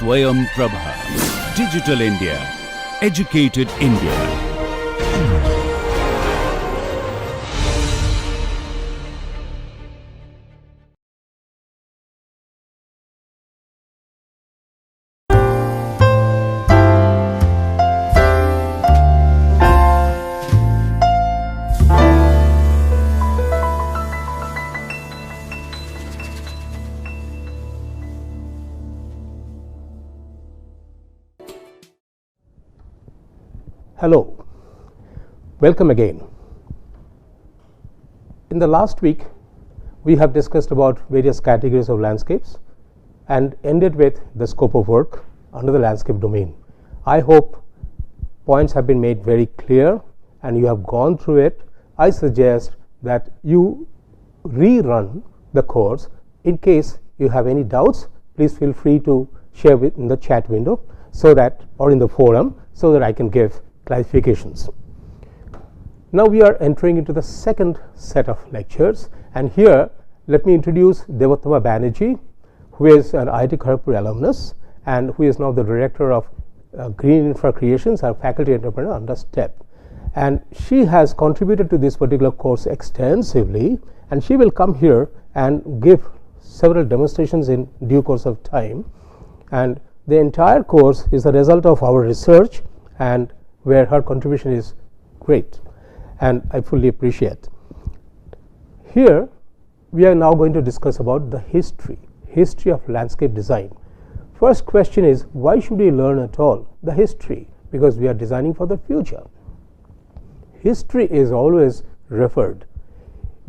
SwayamPrabha. Digital India. Educated India. Hello, welcome again. In the last week, we have discussed about various categories of landscapes and ended with the scope of work under the landscape domain. I hope points have been made very clear and you have gone through it. I suggest that you rerun the course. In case you have any doubts, please feel free to share it in the chat window so that, or in the forum, so that I can give clarifications. Now we are entering into the second set of lectures, and here let me introduce Devottama Banerjee, who is an IIT Kanpur alumnus and who is now the director of Green Infra Creations, our faculty entrepreneur under STEP. And she has contributed to this particular course extensively, and she will come here and give several demonstrations in due course of time. And the entire course is the result of our research, and where her contribution is great and I fully appreciate. Here we are now going to discuss about the history of landscape design. First question is, why should we learn at all the history? Because we are designing for the future. History is always referred.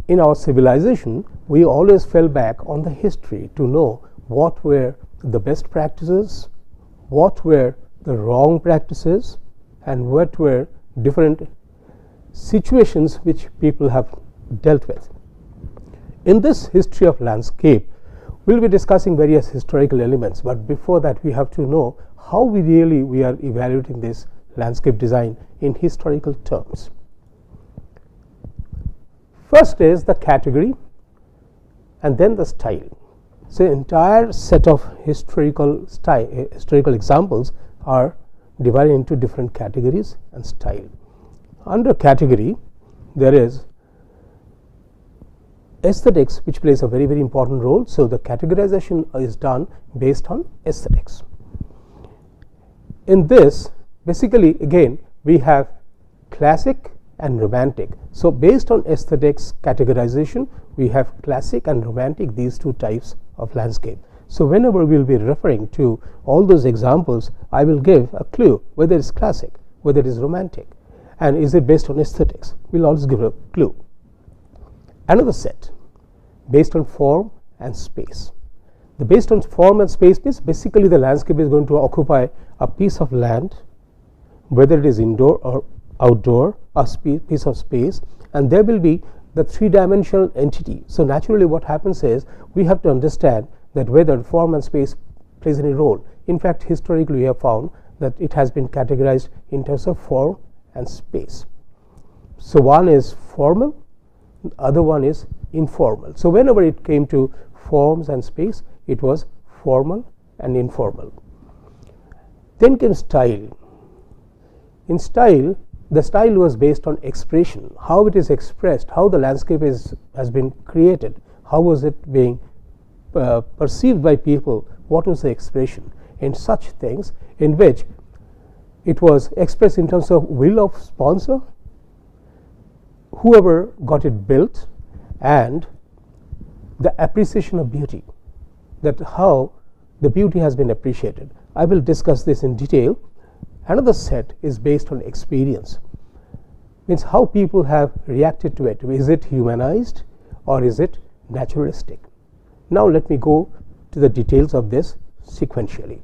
In our civilization, we always fell back on the history to know what were the best practices, what were the wrong practices, and what were different situations which people have dealt with. In this history of landscape, we will be discussing various historical elements, but before that we have to know how we are evaluating this landscape design in historical terms. First is the category and then the style. So entire set of historical examples are divided into different categories and style. Under category, there is aesthetics, which plays a very, very important role. So the categorization is done based on aesthetics. In this, basically, again, we have classic and romantic. So based on aesthetics categorization, we have classic and romantic, these two types of landscape. So whenever we will be referring to all those examples, I will give a clue whether it is classic, whether it is romantic, and is it based on aesthetics. We will always give a clue. Another set, based on form and space. The based on form and space means basically the landscape is going to occupy a piece of land, whether it is indoor or outdoor, a piece of space, and there will be the three-dimensional entity. So naturally what happens is we have to understand that whether form and space plays any role. In fact, historically we have found that it has been categorized in terms of form and space. So one is formal, the other one is informal. So whenever it came to forms and space, it was formal and informal. Then came style. In style, the style was based on expression, how it is expressed, how the landscape has been created, how was it being perceived by people, what was the expression, in such things in which it was expressed in terms of will of sponsor, whoever got it built, and the appreciation of beauty, that how the beauty has been appreciated. I will discuss this in detail. Another set is based on experience, means how people have reacted to it. Is it humanized or is it naturalistic? Now let me go to the details of this sequentially.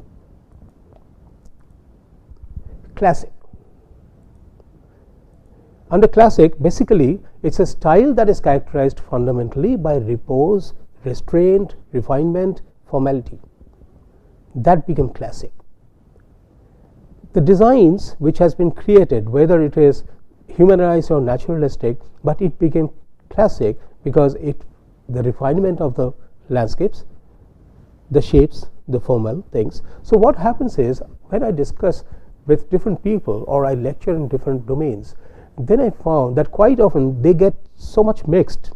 Classic. Under classic, basically it's a style that is characterized fundamentally by repose, restraint, refinement, formality. That became classic. The designs which has been created, whether it is humanized or naturalistic, but it became classic because the refinement of the landscapes, the shapes, the formal things. So what happens is, when I discuss with different people or I lecture in different domains, then I found that quite often they get so much mixed.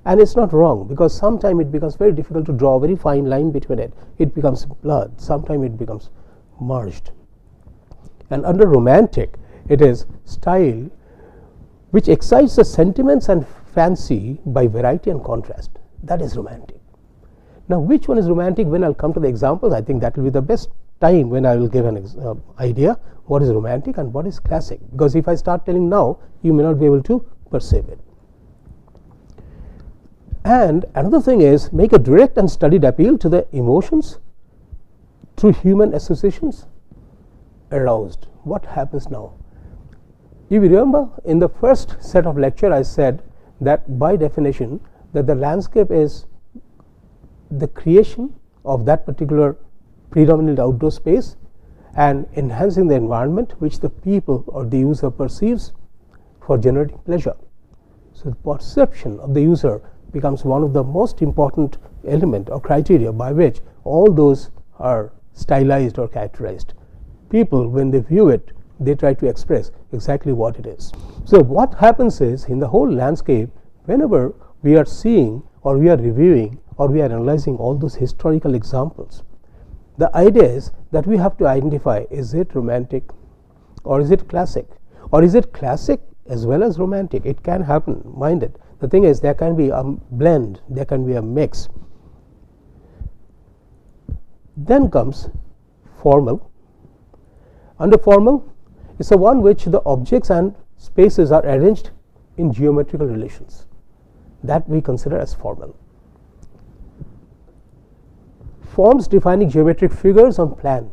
And it's not wrong, because sometimes it becomes very difficult to draw a very fine line between it. It becomes blurred, sometimes it becomes merged. And under romantic, it is style which excites the sentiments and fancy by variety and contrast. That is romantic. Now, which one is romantic? When I'll come to the examples, I think that will be the best time when I will give an idea what is romantic and what is classic. Because if I start telling now, you may not be able to perceive it. And another thing is, make a direct and studied appeal to the emotions through human associations aroused. What happens now? If you remember, in the first set of lecture I said that by definition that the landscape is the creation of that particular predominant outdoor space and enhancing the environment which the people or the user perceives for generating pleasure. So the perception of the user becomes one of the most important element or criteria by which all those are stylized or characterized. People, when they view it, they try to express exactly what it is. So what happens is, in the whole landscape, whenever we are seeing or we are reviewing or we are analyzing all those historical examples, the idea is that we have to identify, is it romantic or is it classic, or is it classic as well as romantic? It can happen, mind it. The thing is, there can be a blend, there can be a mix. Then comes formal. Under formal, it's the one which the objects and spaces are arranged in geometrical relations. That we consider as formal. Forms defining geometric figures on plan.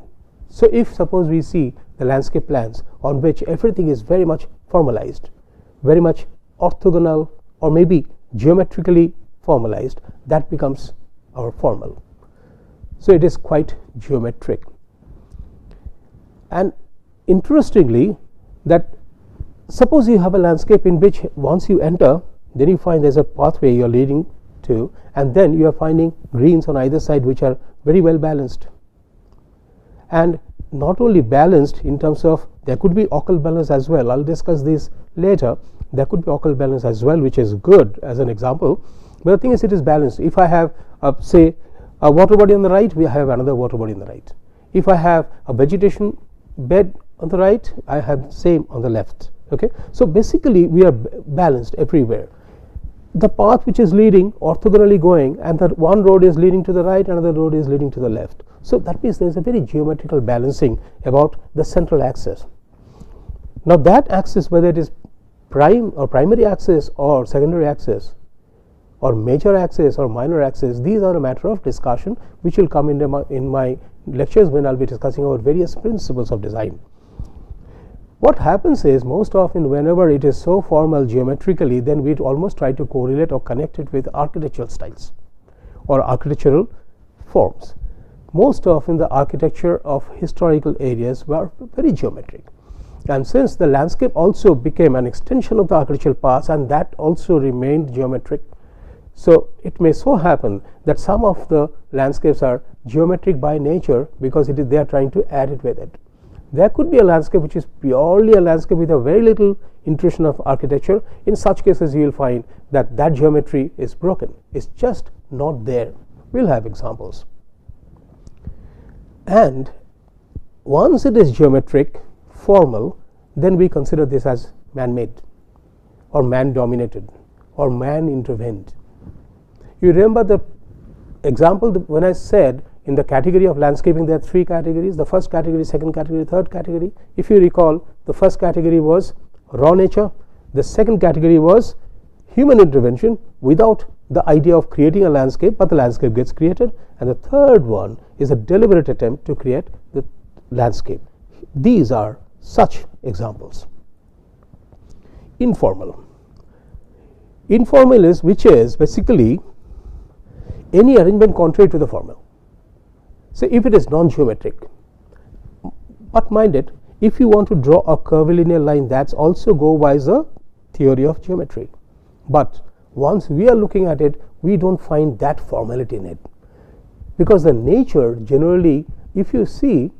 So if suppose we see the landscape plans on which everything is very much formalized, very much orthogonal, or maybe geometrically formalized, that becomes our formal. So it is quite geometric. And interestingly, that suppose you have a landscape in which once you enter, then you find there's a pathway you're leading to, and then you are finding greens on either side which are very well balanced. And not only balanced in terms of, there could be occult balance as well. I'll discuss this later. There could be occult balance as well, which is good as an example. But the thing is, it is balanced. If I have, say, a water body on the right, we have another water body on the right. If I have a vegetation bed on the right, I have same on the left. Okay, so basically we are balanced everywhere. The path which is leading orthogonally going, and that one road is leading to the right, another road is leading to the left. So that means there is a very geometrical balancing about the central axis. Now that axis, whether it is prime or primary axis or secondary axis or major axis or minor axis, these are a matter of discussion which will come in my lectures when I'll be discussing about various principles of design. What happens is, most often whenever it is so formal geometrically, then we almost try to correlate or connect it with architectural styles or architectural forms. Most often the architecture of historical areas were very geometric, and since the landscape also became an extension of the architectural past, and that also remained geometric, so it may so happen that some of the landscapes are geometric by nature because they are trying to add it with it. There could be a landscape which is purely a landscape with a very little intrusion of architecture. In such cases, you will find that that geometry is broken. It's just not there. We'll have examples. And once it is geometric, formal, then we consider this as man-made or man-dominated or man-intervened. You remember the example when I said in the category of landscaping there are three categories: the first category, second category, third category. If you recall, the first category was raw nature, the second category was human intervention without the idea of creating a landscape, but the landscape gets created, and the third one is a deliberate attempt to create the landscape. These are such examples. Informal. Informal is which is basically any arrangement contrary to the formal. So if it is non-geometric, but mind it, if you want to draw a curvilinear line, that's also go by the theory of geometry. But once we are looking at it, we don't find that formality in it. because the nature generally, if you see,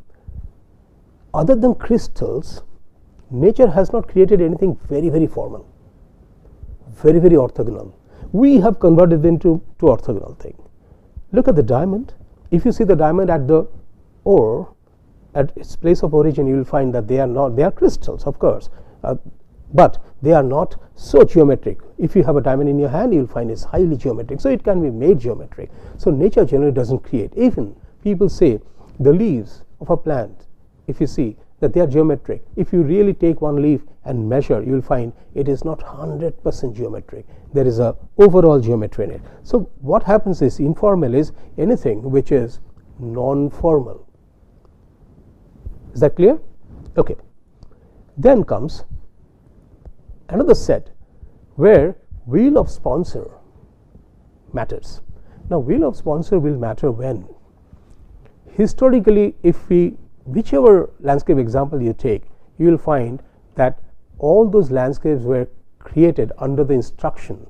other than crystals, nature has not created anything very, very formal, very, very orthogonal. We have converted them to orthogonal thing. Look at the diamond. If you see the diamond at the ore, at its place of origin, you will find that they are crystals, of course, but they are not so geometric. If you have a diamond in your hand, you will find it's highly geometric, so it can be made geometric. So nature generally doesn't create. Even people say the leaves of a plant, if you see that they are geometric, if you really take one leaf and measure, you will find it is not 100% geometric. There is a overall geometry in it. So what happens is, informal is anything which is non-formal. Is that clear? Okay. Then comes another set where wheel of sponsor matters. Now, wheel of sponsor will matter when, historically, whichever landscape example you take, you will find that all those landscapes were created under the instruction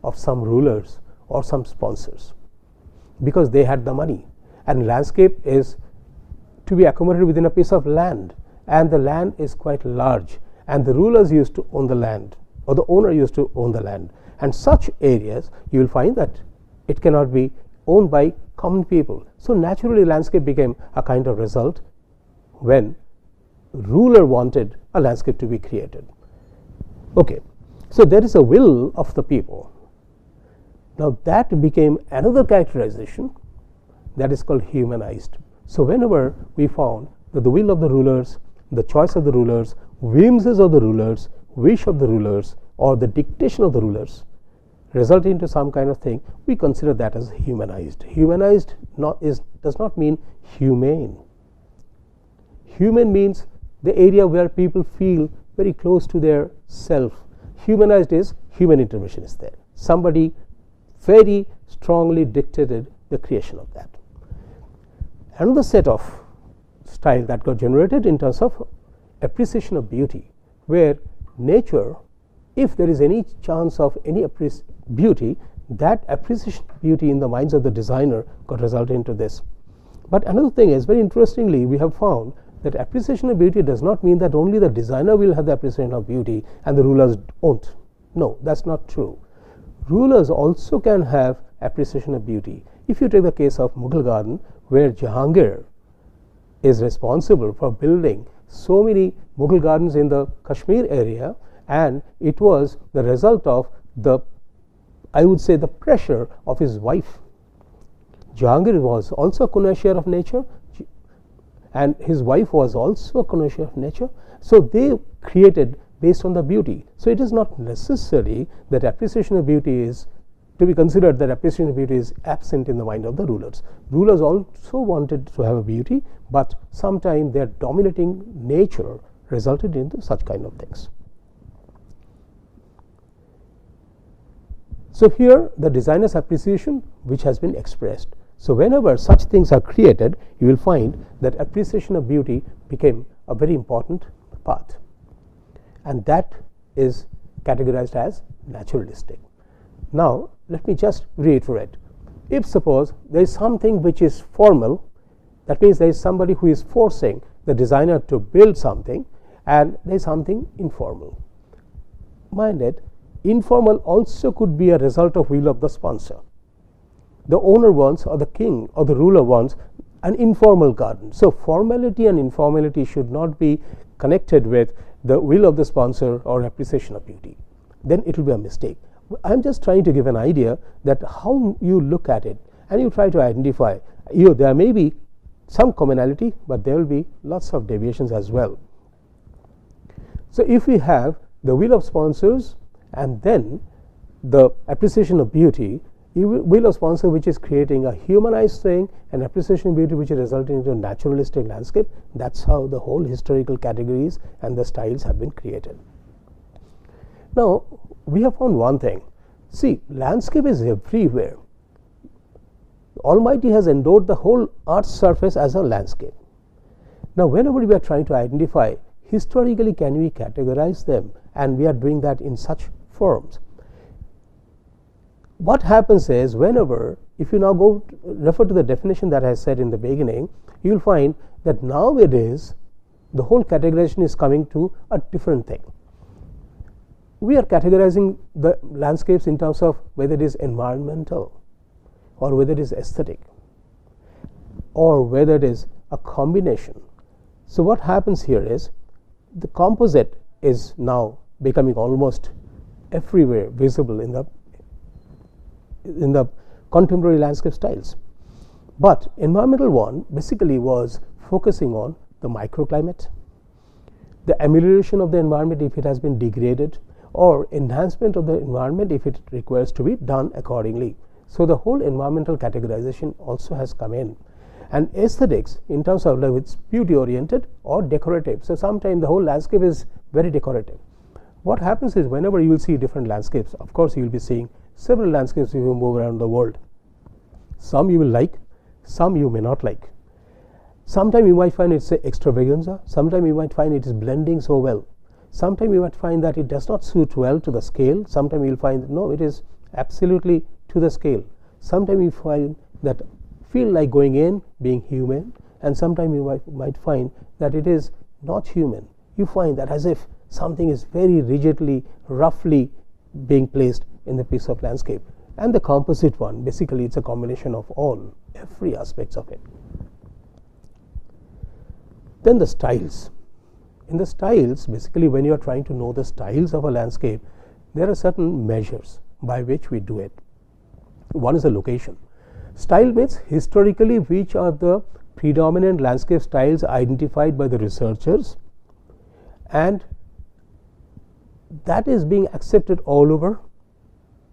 of some rulers or some sponsors, because they had the money, and landscape is to be accommodated within a piece of land, and the land is quite large, and the rulers used to own the land, or the owner used to own the land, and such areas you will find that it cannot be owned by common people. So naturally landscape became a kind of result when ruler wanted a landscape to be created. Okay, so there is a will of the people. Now that became another characterization that is called humanized. So whenever we found that the will of the rulers, the choice of the rulers, whims of the rulers, wish of the rulers, or the dictation of the rulers result into some kind of thing, we consider that as humanized. Humanized does not mean humane. Human means the area where people feel very close to their self. Humanized is human intervention is there. Somebody very strongly dictated the creation of that. Another set of style that got generated in terms of appreciation of beauty, where nature, if there is any chance of any beauty, that appreciation of beauty in the minds of the designer got resulted into this. But another thing is, very interestingly, we have found that appreciation of beauty does not mean that only the designer will have the appreciation of beauty and the rulers won't. No, that's not true. Rulers also can have appreciation of beauty. If you take the case of Mughal garden, where Jahangir is responsible for building so many Mughal gardens in the Kashmir area, and it was the result of I would say, the pressure of his wife. Jahangir was also a connoisseur of nature, and his wife was also a connoisseur of nature. So they created based on the beauty. So it is not necessary that appreciation of beauty is to be considered that appreciation of beauty is absent in the mind of the rulers. Rulers also wanted to have a beauty, but sometimes their dominating nature resulted into such kind of things. So here the designer's appreciation which has been expressed. So whenever such things are created, you will find that appreciation of beauty became a very important part, and that is categorized as naturalistic. Now let me just reiterate. If suppose there is something which is formal, that means there is somebody who is forcing the designer to build something, and there is something informal. Mind it, informal also could be a result of will of the sponsor. The owner wants, or the king or the ruler wants, an informal garden. So formality and informality should not be connected with the will of the sponsor or appreciation of beauty. Then it will be a mistake. I am just trying to give an idea that how you look at it, and you try to identify. There may be some commonality, but there will be lots of deviations as well. So if we have the will of sponsors and then the appreciation of beauty, you will of sponsor which is creating a humanized thing, and appreciation of beauty which is resulting into a naturalistic landscape. That's how the whole historical categories and the styles have been created. Now we have found one thing. See, landscape is everywhere. Almighty has endowed the whole earth's surface as a landscape. Now whenever we are trying to identify historically can we categorize them, and we are doing that in such forms. What happens is, whenever if you now refer to the definition that I said in the beginning, you will find that nowadays the whole categorization is coming to a different thing. We are categorizing the landscapes in terms of whether it is environmental or whether it is aesthetic or whether it is a combination. So what happens here is the composite is now becoming almost everywhere visible in the contemporary landscape styles. But environmental one basically was focusing on the microclimate, the amelioration of the environment if it has been degraded, or enhancement of the environment if it requires to be done accordingly. So the whole environmental categorization also has come in. And aesthetics in terms of whether it's beauty oriented or decorative. So sometimes the whole landscape is very decorative. What happens is whenever you will see different landscapes, of course you will be seeing several landscapes if you move around the world. Some you will like, some you may not like. Sometimes you might find it's extravaganza, sometimes you might find it is blending so well. Sometimes you might find that it does not suit well to the scale. Sometimes you will find that no, it is absolutely to the scale. Sometimes you find that feel like going in, being human, and sometimes you might find that it is not human. You find that as if something is very rigidly, roughly being placed in the piece of landscape. And the composite one, basically it's a combination of every aspects of it. Then the styles. In the styles, basically when you are trying to know the styles of a landscape, there are certain measures by which we do it. One is the location. Style means historically which are the predominant landscape styles identified by the researchers, and that is being accepted all over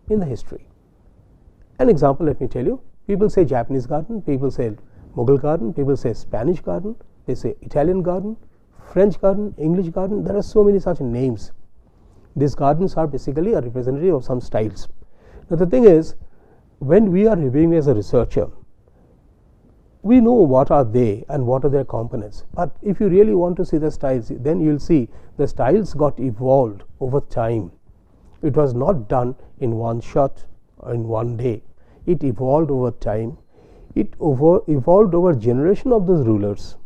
in the history. An example, let me tell you. People say Japanese garden, people say Mughal garden, people say Spanish garden, they say Italian garden, French garden, English garden. There are so many such names. These gardens are basically a representative of some styles. Now the thing is, when we are reviewing as a researcher, we know what are they and what are their components. But if you really want to see the styles, then you will see the styles got evolved over time. It was not done in one shot or in one day. It evolved over time. It evolved over generation of those rulers,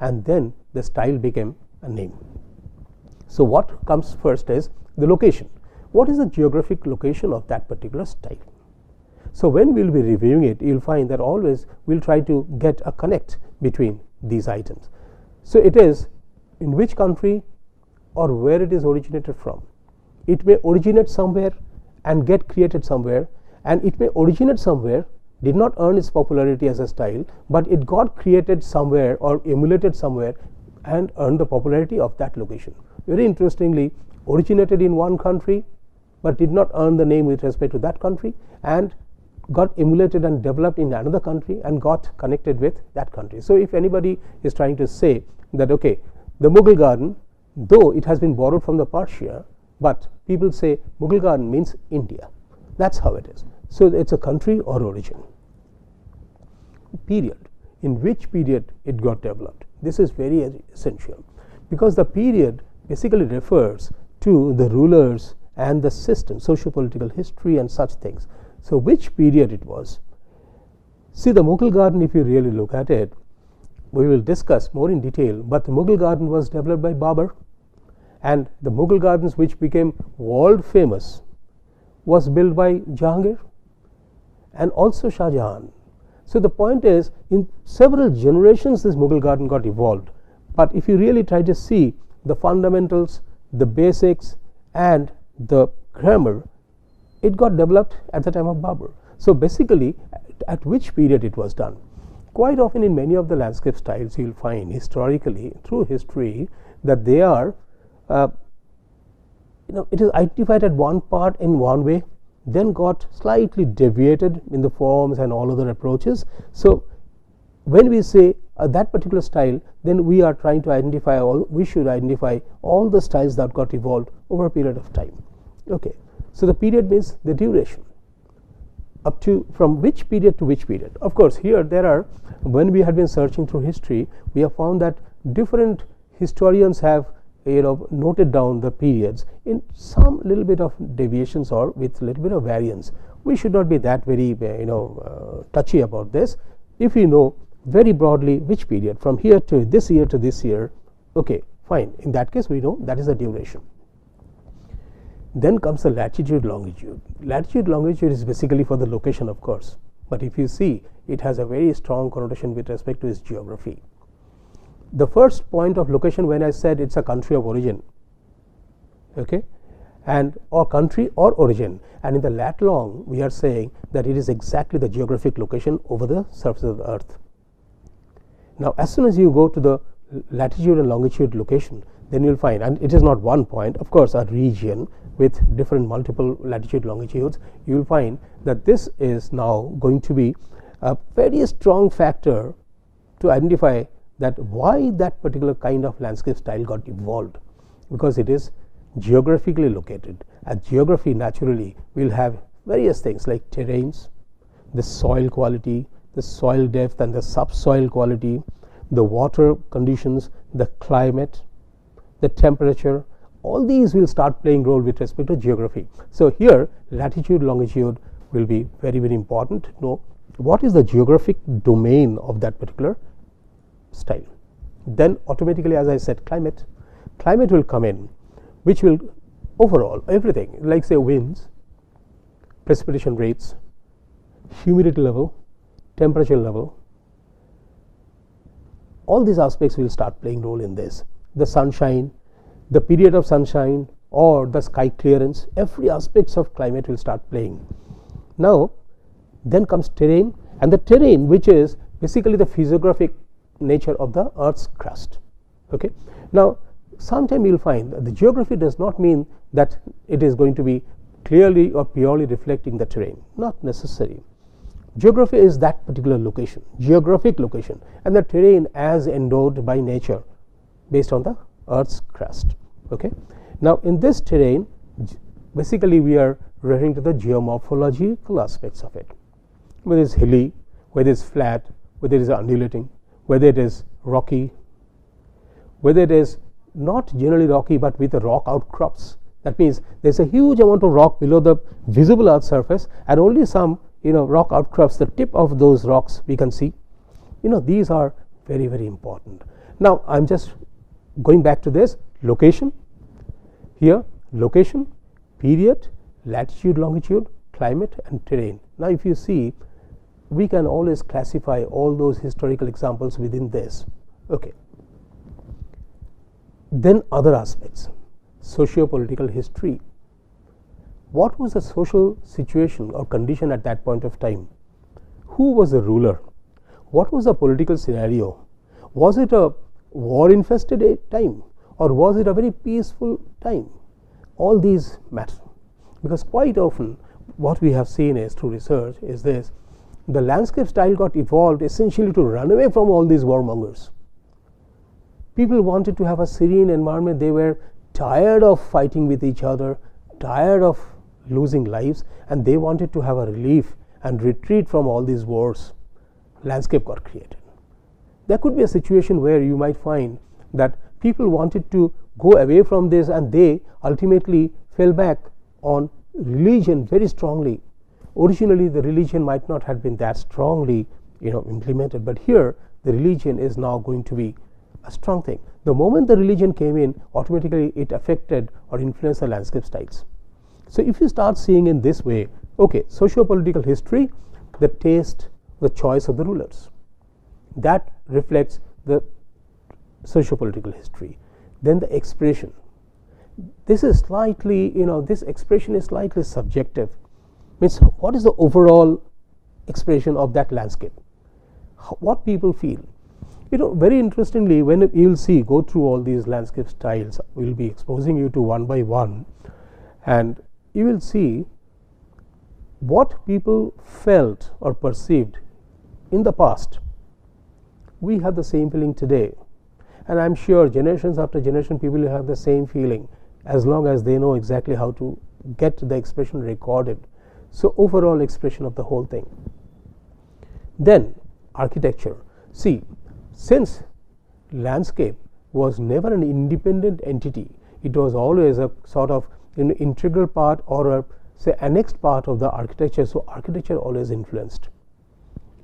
and then the style became a name. So what comes first is the location. What is the geographic location of that particular style? So when we will be reviewing it, you will find that always we will try to get a connect between these items. So it is in which country or where it is originated from. It may originate somewhere and get created somewhere, and it may originate somewhere, did not earn its popularity as a style, but it got created somewhere or emulated somewhere and earned the popularity of that location. Very interestingly, originated in one country but did not earn the name with respect to that country, and got emulated and developed in another country and got connected with that country. So if anybody is trying to say that okay, the Mughal garden, though it has been borrowed from the Persia, but people say Mughal garden means India. That's how it is. So it's a country or origin. Period. In which period it got developed. This is very essential, because the period basically refers to the rulers and the system, socio-political history and such things. So which period it was. See, the Mughal garden, if you really look at it, we will discuss more in detail, but the Mughal garden was developed by Babur, and the Mughal gardens which became world famous was built by Jahangir and also Shah Jahan. So the point is, in several generations this Mughal garden got evolved, but if you really try to see the fundamentals, the basics and the grammar, it got developed at the time of Babur. So basically, at which period it was done. Quite often in many of the landscape styles you will find historically, through history, that they are it is identified at one part in one way, then got slightly deviated in the forms and all other approaches. So when we say that particular style, then we are trying to identify we should identify all the styles that got evolved over a period of time. Okay. So the period means the duration, up to from which period to which period. Of course, here there are, when we have been searching through history, we have found that different historians have noted down the periods in some little bit of deviations or with little bit of variance. we should not be that very touchy about this. If we know very broadly which period from here to this year, okay, fine, in that case we know that is the duration. Then comes the latitude longitude. Latitude longitude is basically for the location, of course, but if you see, it has a very strong connotation with respect to its geography. The first point of location, when I said it's a country of origin, okay, and or country or origin, and in the lat long we are saying that it is exactly the geographic location over the surface of the earth. Now as soon as you go to the latitude and longitude location, then you will find, and it is not one point, of course, a region with different multiple latitude longitudes, you will find that this is now going to be a very strong factor to identify that why that particular kind of landscape style got evolved, because it is geographically located, and geography naturally will have various things like terrains, the soil quality, the soil depth and the subsoil quality, the water conditions, the climate, the temperature, all these will start playing role with respect to geography. So here latitude longitude will be very, very important to know what is the geographic domain of that particular style. Then automatically, as I said, climate will come in, which will overall everything like say winds, precipitation rates, humidity level, temperature level, all these aspects will start playing role in this. The sunshine, the period of sunshine or the sky clearance, every aspects of climate will start playing. Now then comes terrain, and the terrain which is basically the physiographic nature of the earth's crust. Okay. Now sometime you will find that the geography does not mean that it is going to be clearly or purely reflecting the terrain, not necessary. Geography is that particular location, geographic location, and the terrain as endowed by nature based on the earth's crust. Okay. Now in this terrain basically we are referring to the geomorphological aspects of it, whether it is hilly, whether it is flat, whether it is undulating, whether it is rocky, whether it is not generally rocky but with the rock outcrops. That means there is a huge amount of rock below the visible earth surface and only some rock outcrops, the tip of those rocks we can see. These are very, very important. Now I am just going back to this location. Here location, period, latitude, longitude, climate and terrain. Now if you see, we can always classify all those historical examples within this. Okay. Then other aspects, socio-political history. What was the social situation or condition at that point of time? Who was the ruler? What was the political scenario? Was it a war infested time or was it a very peaceful time? All these matter, because quite often what we have seen is through research is this: the landscape style got evolved essentially to run away from all these warmongers. People wanted to have a serene environment. They were tired of fighting with each other, tired of losing lives, and they wanted to have a relief and retreat from all these wars. Landscape got created. There could be a situation where you might find that people wanted to go away from this and they ultimately fell back on religion very strongly. Originally the religion might not have been that strongly implemented, but here the religion is now going to be a strong thing. The moment the religion came in, automatically it affected or influenced the landscape styles. So if you start seeing in this way, okay, socio-political history, the taste, the choice of the rulers, that reflects the socio-political history. Then the expression, this is slightly, this expression is slightly subjective. Means what is the overall expression of that landscape, what people feel. Very interestingly, when you will see, go through all these landscape styles, we will be exposing you to one by one, and you will see what people felt or perceived in the past. We have the same feeling today, and I am sure generations after generation people will have the same feeling as long as they know exactly how to get the expression recorded. So overall expression of the whole thing. Then architecture. See, since landscape was never an independent entity, it was always a sort of integral part or a say, annexed part of the architecture. So architecture always influenced.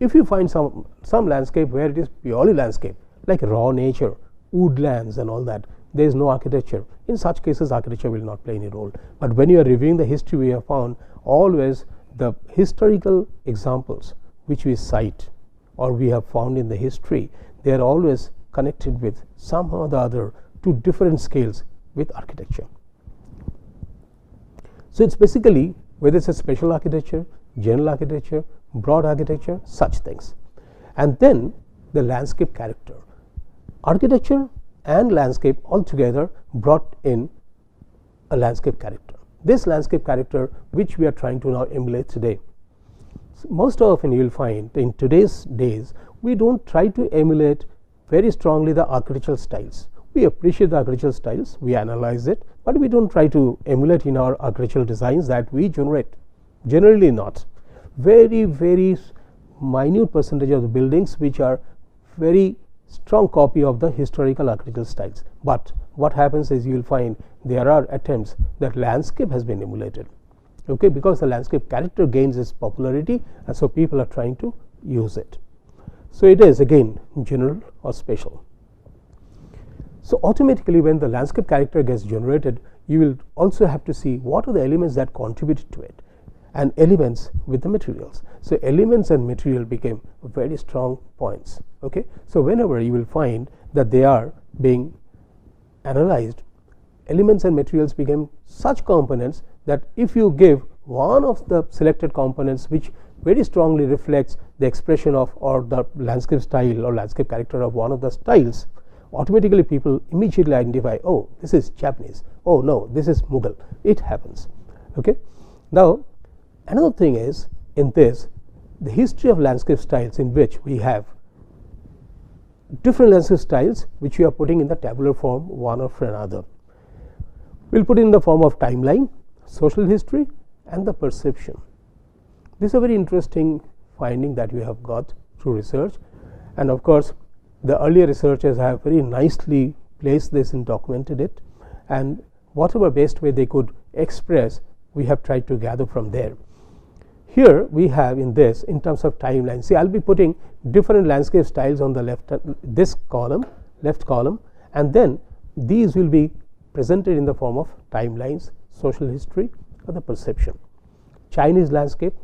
If you find some landscape where it is purely landscape, like raw nature, woodlands and all that, there is no architecture. In such cases, architecture will not play any role. But when you are reviewing the history, we have found always the historical examples which we cite or we have found in the history, they are always connected with somehow or the other to different scales with architecture. So it's basically whether it's a special architecture, general architecture, broad architecture, such things. And then the landscape character. Architecture and landscape altogether brought in a landscape character. This landscape character which we are trying to now emulate today. So most often you will find in today's days we don't try to emulate very strongly the architectural styles. We appreciate the architectural styles, we analyze it, but we don't try to emulate in our architectural designs that we generate. Generally not. Very minute percentage of the buildings which are very strong copy of the historical architectural styles. But what happens is you will find there are attempts that landscape has been emulated, okay, because the landscape character gains its popularity and so people are trying to use it. So it is again general or special. So automatically when the landscape character gets generated, you will also have to see what are the elements that contributed to it and elements with the materials. So elements and material became very strong points. Okay? So whenever you will find that they are being analyzed, elements and materials became such components that if you give one of the selected components which very strongly reflects the expression of or the landscape style or landscape character of one of the styles, automatically people immediately identify, oh, this is Japanese, oh no, this is Mughal. It happens. Okay? Now another thing is in this, the history of landscape styles in which we have different landscape styles which we are putting in the tabular form one after another. We will put in the form of timeline, social history and the perception. This is a very interesting finding that we have got through research, and of course the earlier researchers have very nicely placed this and documented it, and whatever best way they could express we have tried to gather from there. Here we have in this in terms of timeline, see I will be putting different landscape styles on the left column, and then these will be presented in the form of timelines, social history or the perception. Chinese landscape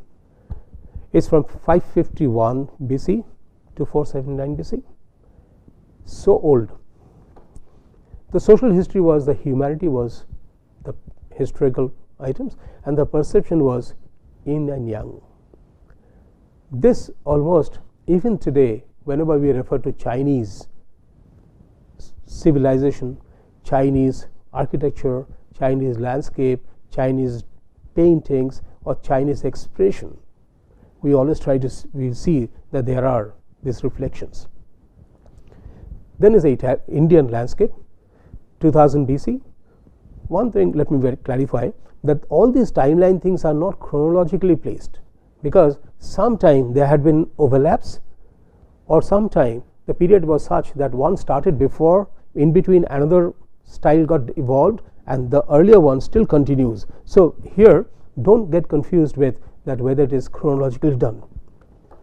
is from 551 BC to 479 BC, so old. The social history was the humanity was the historical items and the perception was yin and yang. This almost even today whenever we refer to Chinese civilization, Chinese architecture, Chinese landscape, Chinese paintings or Chinese expression, we always try to see that there are these reflections. Then is the Indian landscape 2000 BC. One thing let me clarify that all these timeline things are not chronologically placed, because sometime there had been overlaps or sometime the period was such that one started before, in between another style got evolved and the earlier one still continues. So here don't get confused with that whether it is chronologically done.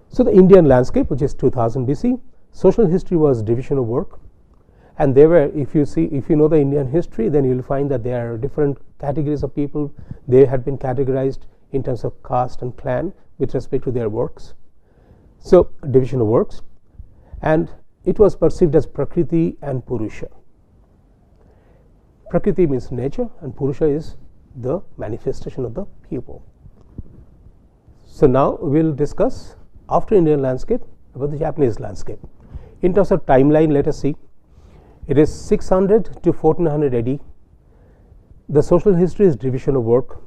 So the Indian landscape which is 2000 BC, social history was division of work, and there were, if you know the Indian history, then you will find that there are different categories of people. They had been categorized in terms of caste and clan with respect to their works. So division of works, and it was perceived as Prakriti and Purusha. Prakriti means nature and Purusha is the manifestation of the people. So now we will discuss after Indian landscape about the Japanese landscape. In terms of timeline, let us see. It is 600 to 1400 AD. The social history is division of work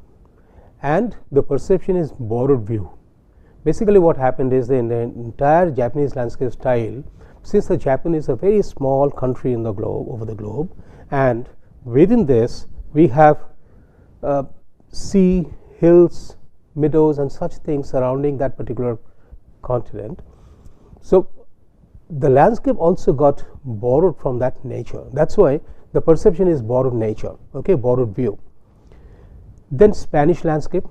and the perception is borrowed view. Basically what happened is in the entire Japanese landscape style, since the Japan is a very small country in the globe, over the globe, and within this we have sea, hills, meadows and such things surrounding that particular continent. So the landscape also got borrowed from that nature. That's why the perception is borrowed nature, okay, borrowed view. Then Spanish landscape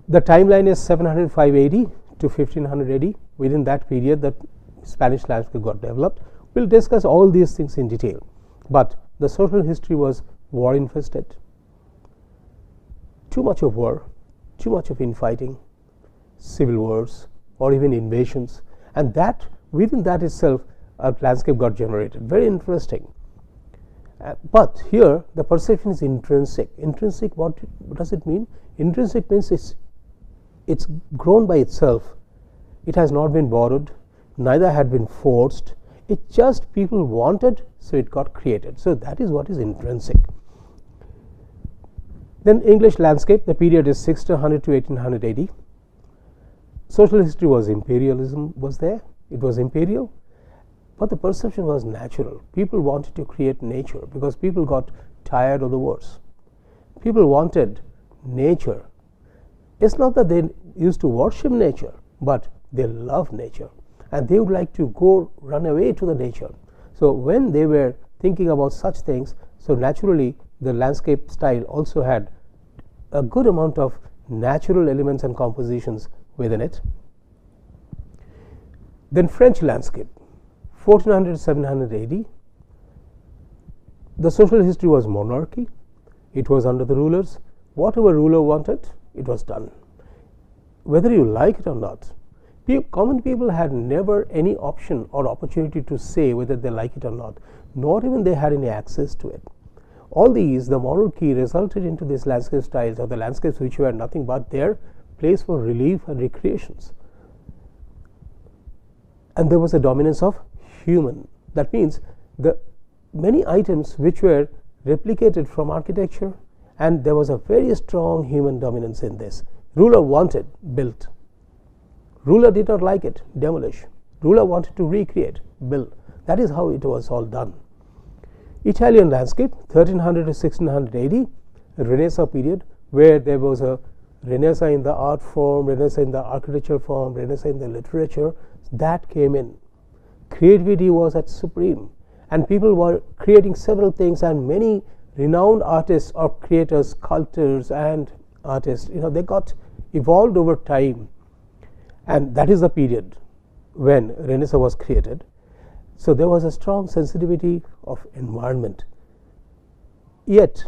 The timeline is 705 AD to 1500 AD. Within that period, the Spanish landscape got developed. We'll discuss all these things in detail. But the social history was war infested. Too much of war, too much of infighting, civil wars, or even invasions, and that within that itself a landscape got generated. Very interesting. But here the perception is intrinsic. Intrinsic, what does it mean? Intrinsic means it's grown by itself. It has not been borrowed, neither had been forced. It just people wanted, so it got created. So that is what is intrinsic. Then English landscape, the period is 1600 to 1800 AD. Social history was imperialism was there. It was imperial, but the perception was natural. People wanted to create nature because people got tired of the wars. People wanted nature. It's not that they used to worship nature, but they love nature and they would like to go run away to the nature. So when they were thinking about such things, so naturally the landscape style also had a good amount of natural elements and compositions within it. Then French landscape, 1400 to 700 AD. The social history was monarchy. It was under the rulers. Whatever ruler wanted, it was done. Whether you like it or not, common people had never any option or opportunity to say whether they like it or not, nor even they had any access to it. All these, the monarchy resulted into these landscape styles, or the landscapes which were nothing but their place for relief and recreations. And there was a dominance of human. That means the many items which were replicated from architecture, and there was a very strong human dominance in this. Ruler wanted, built. Ruler did not like it, demolish. Ruler wanted to recreate, build. That is how it was all done. Italian landscape, 1300 to 1600 AD, Renaissance period, where there was a Renaissance in the art form, Renaissance in the architectural form, Renaissance in the literature. That came in. Creativity was at supreme, and people were creating several things, and many renowned artists or creators, sculptors and artists, they got evolved over time, and that is the period when Renaissance was created. So there was a strong sensitivity of environment, yet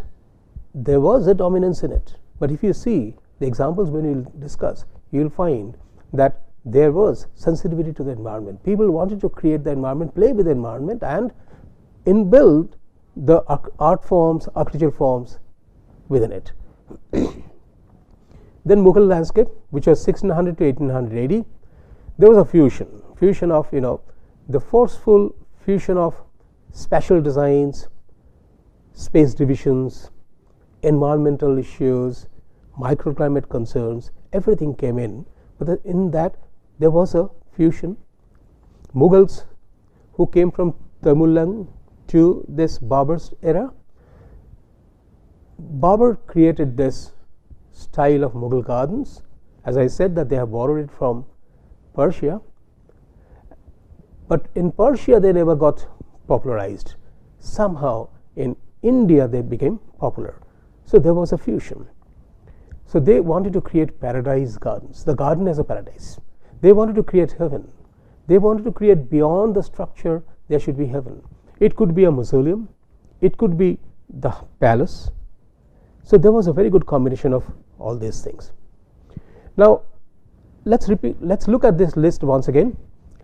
there was a dominance in it. But if you see the examples when we will discuss, you will find that there was sensitivity to the environment. People wanted to create the environment, play with the environment, and inbuild the art forms, architectural forms within it. Then Mughal landscape, which was 1600 to 1800 AD, there was a fusion of the forceful fusion of spatial designs, space divisions, environmental issues, microclimate concerns. Everything came in, but in that there was a fusion. Mughals, who came from Tamerlane to this Babur's era, Babur created this style of Mughal gardens. As I said, that they have borrowed it from Persia, but in Persia they never got popularized. Somehow in India they became popular. So there was a fusion. So they wanted to create paradise gardens, the garden as a paradise. They wanted to create heaven. They wanted to create beyond the structure, there should be heaven. It could be a mausoleum, it could be the palace. So there was a very good combination of all these things. Now let's look at this list once again.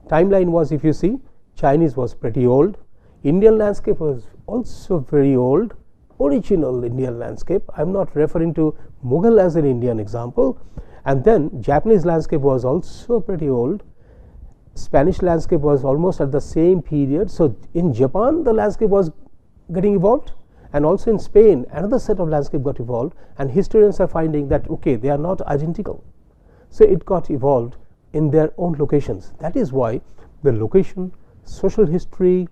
Timeline was, if you see, Chinese was pretty old. Indian landscape was also very old. Original Indian landscape. I am not referring to Mughal as an Indian example. And then Japanese landscape was also pretty old. Spanish landscape was almost at the same period. So in Japan the landscape was getting evolved, and also in Spain another set of landscape got evolved, and historians are finding that okay, they are not identical. So it got evolved in their own locations. That is why the location, social history,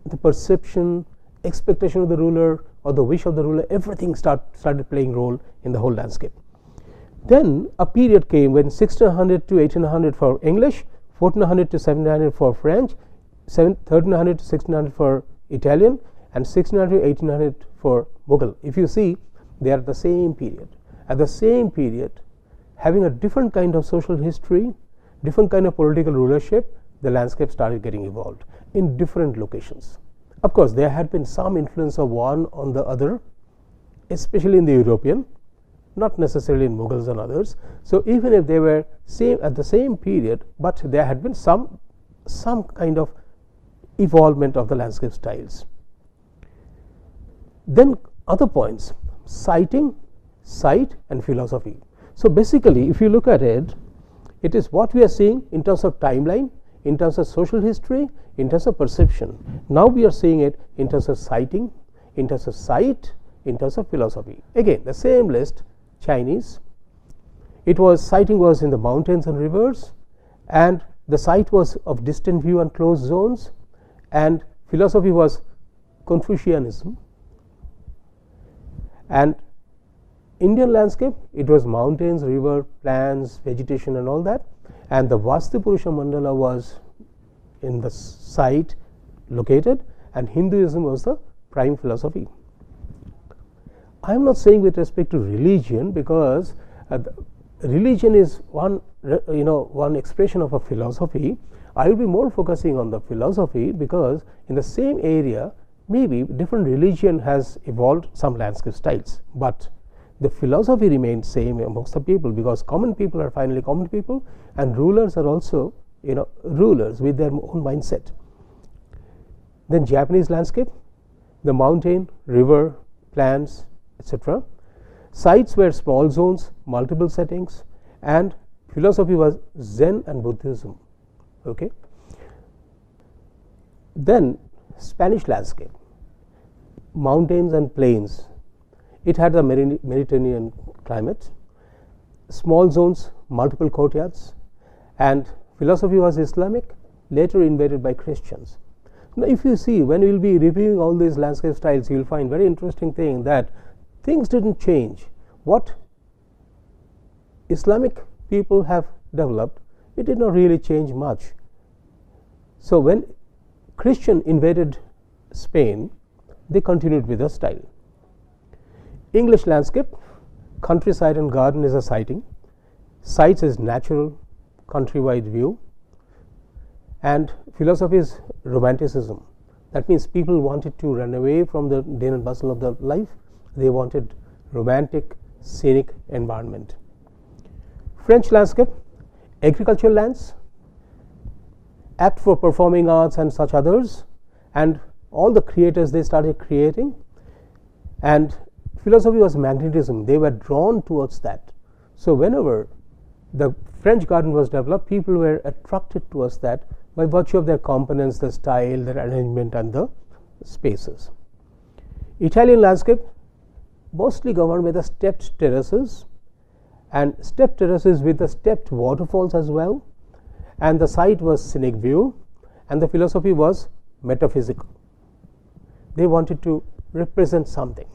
the perception, expectation of the ruler or the wish of the ruler, everything started playing role in the whole landscape. Then a period came when 1600 to 1800 for English, 1400 to 1700 for French, 1300 to 1600 for Italian, and 1600 to 1800 for Mughal. If you see, they are at the same period. At the same period, having a different kind of social history, different kind of political rulership, the landscape started getting evolved in different locations. Of course, there had been some influence of one on the other, especially in the European, not necessarily in Mughals and others. So even if they were same at the same period, but there had been some kind of evolvement of the landscape styles. Then other points: sighting, sight, and philosophy. So basically, if you look at it, it is what we are seeing in terms of timeline, in terms of social history, in terms of perception. Now we are seeing it in terms of sighting, in terms of sight, in terms of philosophy. Again, the same list: Chinese. It was sighting was in the mountains and rivers, and the sight was of distant view and closed zones, and philosophy was Confucianism. And Indian landscape, it was mountains, river, plants, vegetation, and all that. And the Vastu Purusha Mandala was in the site located, and Hinduism was the prime philosophy. I am not saying with respect to religion, because religion is one expression of a philosophy. I will be more focusing on the philosophy, because in the same area maybe different religion has evolved some landscape styles, but the philosophy remains same amongst the people, because common people are finally common people, and rulers are also rulers with their own mindset. Then Japanese landscape, the mountain, river, plants, etc. Sites were small zones, multiple settings, and philosophy was Zen and Buddhism. Okay. Then Spanish landscape, mountains and plains. It had the Mediterranean climate, small zones, multiple courtyards, and philosophy was Islamic, later invaded by Christians. Now, if you see, when we will be reviewing all these landscape styles, you will find very interesting thing that things didn't change. What Islamic people have developed, it did not really change much. So when Christian invaded Spain, they continued with the style. English landscape, countryside and garden is a sighting. Sights is natural, countrywide view. And philosophy is romanticism. That means people wanted to run away from the din and bustle of the life. They wanted romantic, scenic environment. French landscape, agricultural lands, apt for performing arts and such others, and all the creators, they started creating. And philosophy was magnetism. They were drawn towards that. So whenever the French garden was developed, people were attracted towards that by virtue of their components, the style, their arrangement, and the spaces. Italian landscape, mostly governed by the stepped terraces, and stepped terraces with the stepped waterfalls as well, and the site was scenic view, and the philosophy was metaphysical. They wanted to represent something.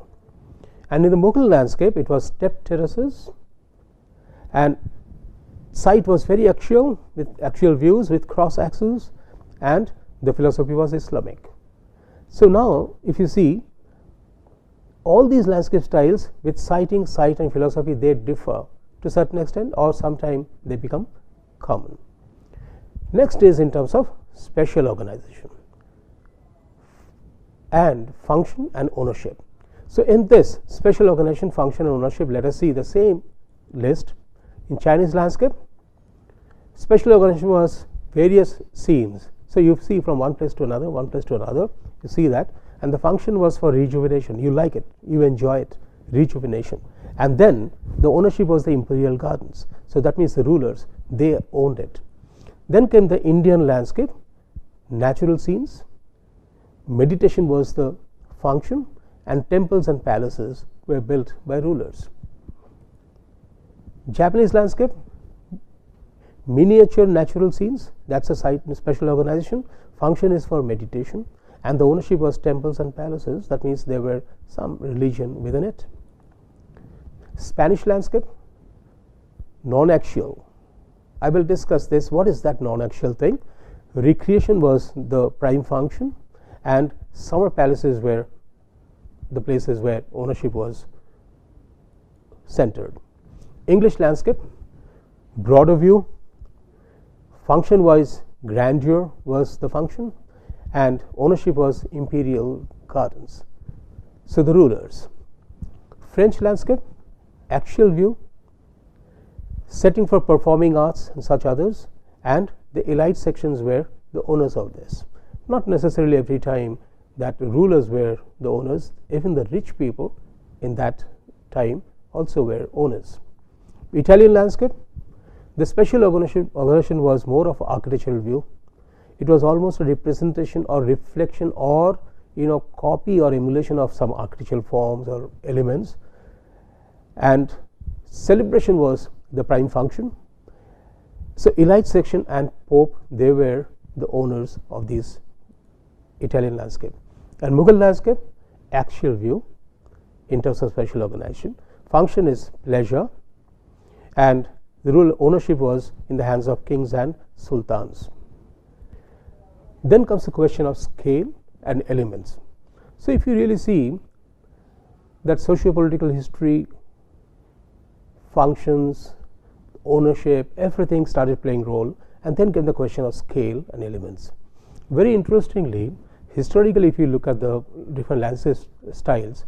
And in the Mughal landscape, it was stepped terraces, and site was very axial, with axial views with cross axes, and the philosophy was Islamic. So now, if you see, all these landscape styles with sighting, sight, and philosophy, they differ to a certain extent, or sometimes they become common. Next is in terms of spatial organization and function and ownership. So in this spatial organization, function, and ownership, let us see the same list. In Chinese landscape, spatial organization was various scenes. So you see from one place to another, one place to another, you see that. And the function was for rejuvenation. You like it, you enjoy it, rejuvenation. And then the ownership was the imperial gardens. So that means the rulers, they owned it. Then came the Indian landscape, natural scenes. Meditation was the function, and temples and palaces were built by rulers. Japanese landscape, miniature natural scenes, that's a site in special organization. Function is for meditation, and the ownership was temples and palaces. That means there were some religion within it. Spanish landscape, non-axial. I will discuss this. What is that non-axial thing? Recreation was the prime function, and summer palaces were the places where ownership was centered. English landscape, broader view, function wise grandeur was the function, and ownership was imperial gardens. So the rulers. French landscape, axial view, setting for performing arts and such others, and the elite sections were the owners of this. Not necessarily every time that the rulers were the owners, even the rich people in that time also were owners. Italian landscape, the special organization was more of architectural view. It was almost a representation or reflection or copy or emulation of some architectural forms or elements, and celebration was the prime function. So elite section and Pope, they were the owners of these Italian landscape. And Mughal landscape, axial view in terms of special organization. Function is pleasure, and the rule ownership was in the hands of kings and sultans. Then comes the question of scale and elements. So if you really see that socio-political history, functions, ownership, everything started playing role, and then came the question of scale and elements. Very interestingly, historically, if you look at the different landscape styles,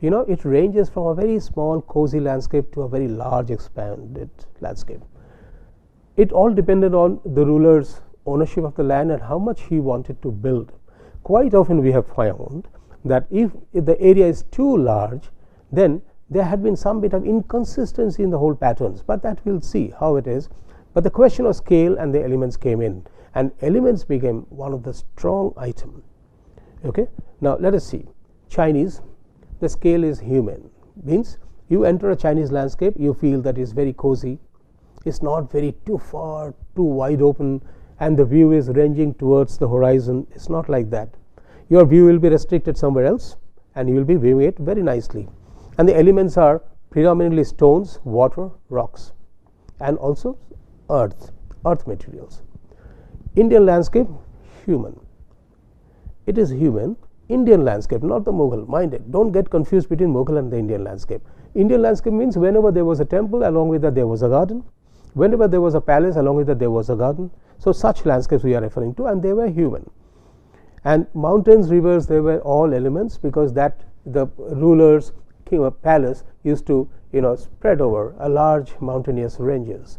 it ranges from a very small cozy landscape to a very large expanded landscape. It all depended on the ruler's ownership of the land and how much he wanted to build. Quite often we have found that if the area is too large, then there had been some bit of inconsistency in the whole patterns, but that we'll see how it is. But the question of scale and the elements came in, and elements became one of the strong item. Okay, now let us see. Chinese, the scale is human, means you enter a Chinese landscape, you feel that it's very cozy, it's not very too far, too wide open, and the view is ranging towards the horizon. It's not like that. Your view will be restricted somewhere else, and you will be viewing it very nicely. And the elements are predominantly stones, water, rocks, and also earth materials. Indian landscape, human. It is human. Indian landscape, not the Mughal. Mind it, don't get confused between Mughal and the Indian landscape. Indian landscape means whenever there was a temple, along with that there was a garden. Whenever there was a palace, along with that there was a garden. So such landscapes we are referring to, and they were human. And mountains, rivers, they were all elements, because that the rulers, king or palace used to spread over a large mountainous ranges.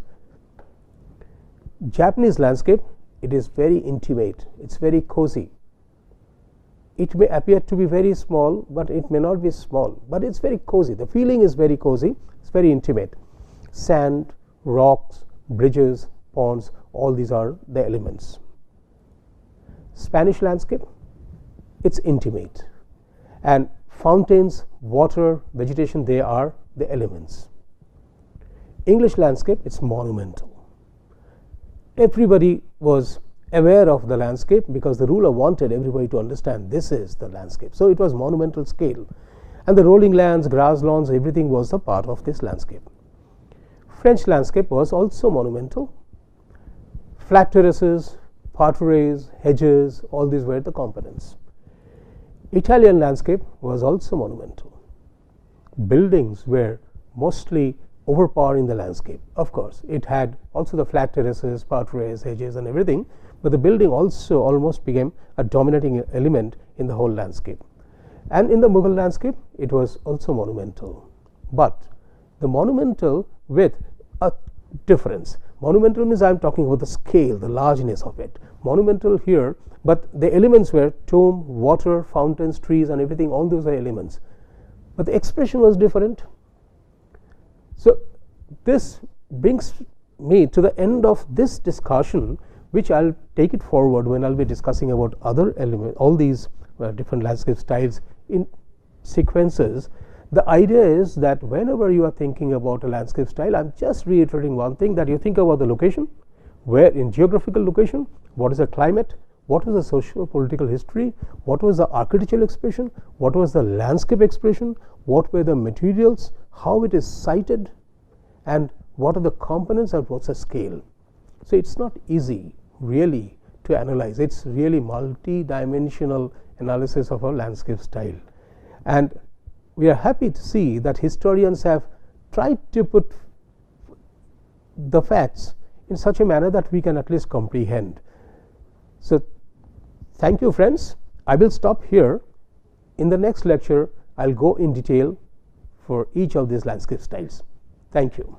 Japanese landscape, it is very intimate, it's very cozy. It may appear to be very small, but it may not be small, but it's very cozy. The feeling is very cozy, it's very intimate. Sand, rocks, bridges, ponds, all these are the elements. Spanish landscape, it's intimate, and fountains, water, vegetation, they are the elements. English landscape, it's monumental. Everybody was aware of the landscape because the ruler wanted everybody to understand this is the landscape. So it was monumental scale, and the rolling lands, grass lawns, everything was a part of this landscape. French landscape was also monumental. Flat terraces, parterres, hedges, all these were the components. Italian landscape was also monumental. Buildings were mostly overpowering the landscape. Of course, it had also the flat terraces, parterres, hedges, and everything, but the building also almost became a dominating element in the whole landscape. And in the Mughal landscape, it was also monumental, but the monumental with a difference. Monumental means I am talking about the scale, the largeness of it. Monumental here, but the elements were tomb, water, fountains, trees, and everything. All those are elements, but the expression was different. So this brings me to the end of this discussion, which I'll take it forward when I'll be discussing about other elements, all these different landscape styles in sequences. The idea is that whenever you are thinking about a landscape style, I'm just reiterating one thing, that you think about the location, where in geographical location, what is the climate, what was the socio-political history, what was the architectural expression, what was the landscape expression, what were the materials, how it is sited, and what are the components and what's the scale. So it's not easy really to analyze. It's really multi-dimensional analysis of a landscape style, and we are happy to see that historians have tried to put the facts in such a manner that we can at least comprehend. So, thank you friends. I will stop here. In the next lecture, I will go in detail for each of these landscape styles. Thank you.